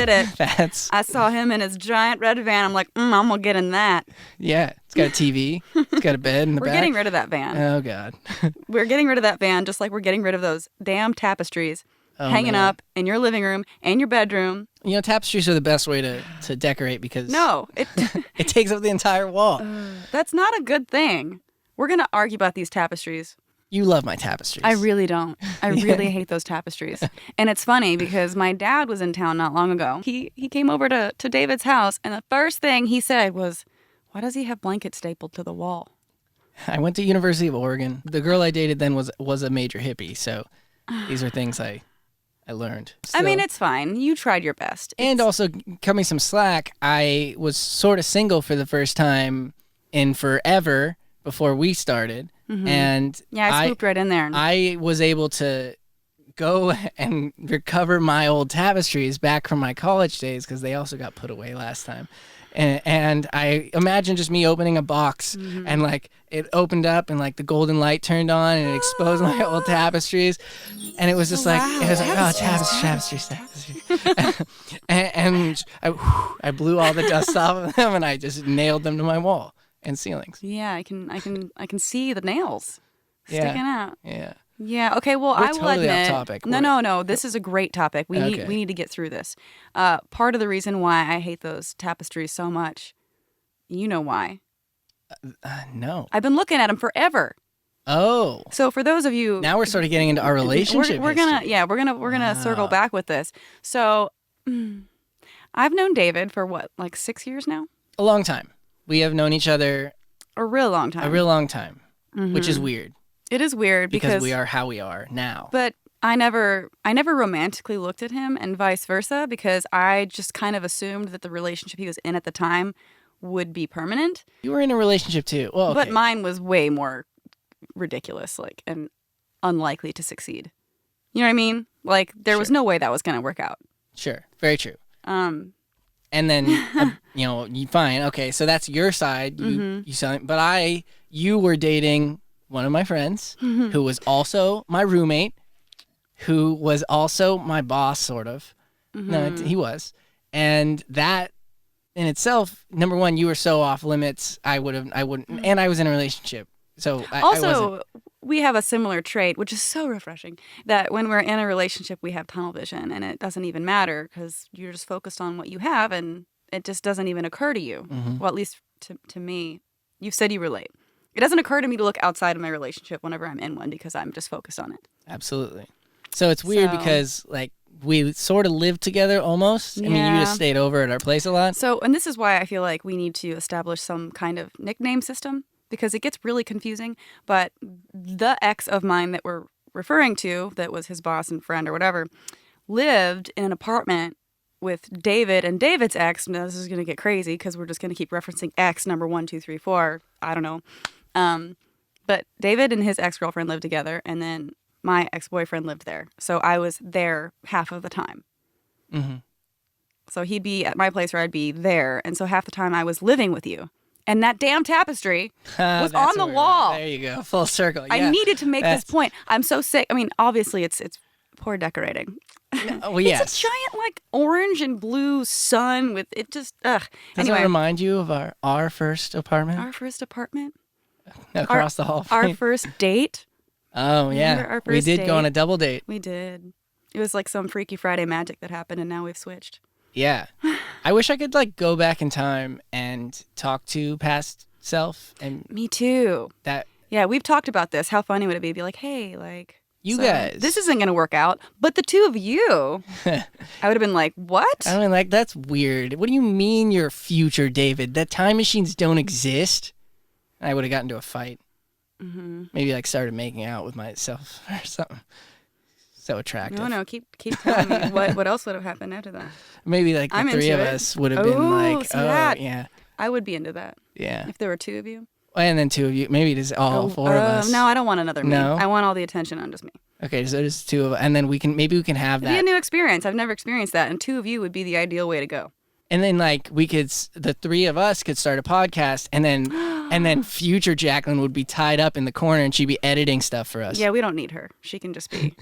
did it. That's I saw him in his giant red van. I'm like, I'm going to get in that. yeah. It's got a TV. It's got a bed in the We're back. getting rid of that van. Oh, God. We're getting rid of that van just like we're getting rid of those damn tapestries hanging man. up in your living room and your bedroom. You know, tapestries are the best way to decorate because No, it takes up the entire wall. that's not a good thing. We're going to argue about these tapestries. You love my tapestries. I really don't. I really hate those tapestries. And it's funny because my dad was in town not long ago. He came over to David's house, and the first thing he said was, why does he have blankets stapled to the wall? I went to University of Oregon. The girl I dated then was a major hippie, so these are things I learned. I mean, Still. it's fine. You tried your best. And also, cut me some slack, I was sort of single for the first time in forever before we started. And Yeah, I swooped right in there. I was able to go and recover my old tapestries back from my college days because they also got put away last time. And I imagine just me opening a box and like it opened up and like the golden light turned on and it exposed my old tapestries. And it was just like, it was like, oh, tapestries. and I blew all the dust off of them and I just nailed them to my wall and ceilings. Yeah, I can see the nails sticking out. Yeah. Yeah. Okay. Well, We're I will totally admit. off topic. No. This is a great topic. We Okay. need to get through this. Part of the reason why I hate those tapestries so much, you know why? No. I've been looking at them forever. Oh. So for those of you, Now we're sort of getting into our relationship. we're gonna circle back with this. So I've known David for what, like 6 years now? A long time. We have known each other A real long time. a real long time, which is weird It is weird because we are how we are now. But I never romantically looked at him and vice versa because I just kind of assumed that the relationship he was in at the time would be permanent. You were in a relationship too. Well, okay. But mine was way more ridiculous, like, and unlikely to succeed. You know what I mean? Like, there was no way that was going to work out. Sure. Very true. And then, you fine. Okay, so that's your side. You saw it. But you were dating one of my friends who was also my roommate, who was also my boss, sort of. No, he was. And that in itself, number one, you were so off limits, I wouldn't, and I was in a relationship. So I wasn't. We have a similar trait, which is so refreshing, that when we're in a relationship, we have tunnel vision, and it doesn't even matter because you're just focused on what you have, and it just doesn't even occur to you. Well, at least to me. You said you relate. It doesn't occur to me to look outside of my relationship whenever I'm in one because I'm just focused on it. Absolutely. So it's weird because, like, we sort of lived together almost. I mean, you just stayed over at our place a lot. So, and this is why I feel like we need to establish some kind of nickname system because it gets really confusing. But the ex of mine that we're referring to, that was his boss and friend or whatever, lived in an apartment with David and David's ex. Now, this is going to get crazy because we're just going to keep referencing ex number 1, 2, 3, 4. I don't know. But David and his ex-girlfriend lived together, and then my ex-boyfriend lived there. So I was there half of the time. So he'd be at my place or I'd be there. And so half the time I was living with you. And that damn tapestry was on the wall. There you go. Full circle. Yeah. I needed to make this point. I'm so sick. I mean, obviously it's poor decorating. Well, yes. It's a giant like orange and blue sun with it just ugh. Does Anyway, it remind you of our first apartment? our first apartment? Across the hall. Our first date? Oh, yeah. Remember our We first did go on date? a double date. We did. It was like some Freaky Friday magic that happened and now we've switched. Yeah. I wish I could, like, go back in time and talk to past self and Me too. that. Yeah, we've talked about this. How funny would it be to be like, hey, like, You guys. this isn't going to work out, but the two of you, I would have been like, what? I mean, like, that's weird. What do you mean you're future David? That time machines don't exist? I would have gotten into a fight. Maybe, like, started making out with myself or something. So attractive. No, keep telling me what else would have happened after that. Maybe, like, the I'm three of into it. us would have been like, see that? yeah. I would be into that Yeah. if there were two of you. And then two of you. Maybe just all four of us. No, I don't want another me. No? I want all the attention on just me. Okay, so just two of us. And then we can have It'd be a that. new experience. I've never experienced that, and two of you would be the ideal way to go. And then, like, the three of us could start a podcast, and then future Jaclyn would be tied up in the corner, and she'd be editing stuff for us. Yeah, we don't need her. She can just be.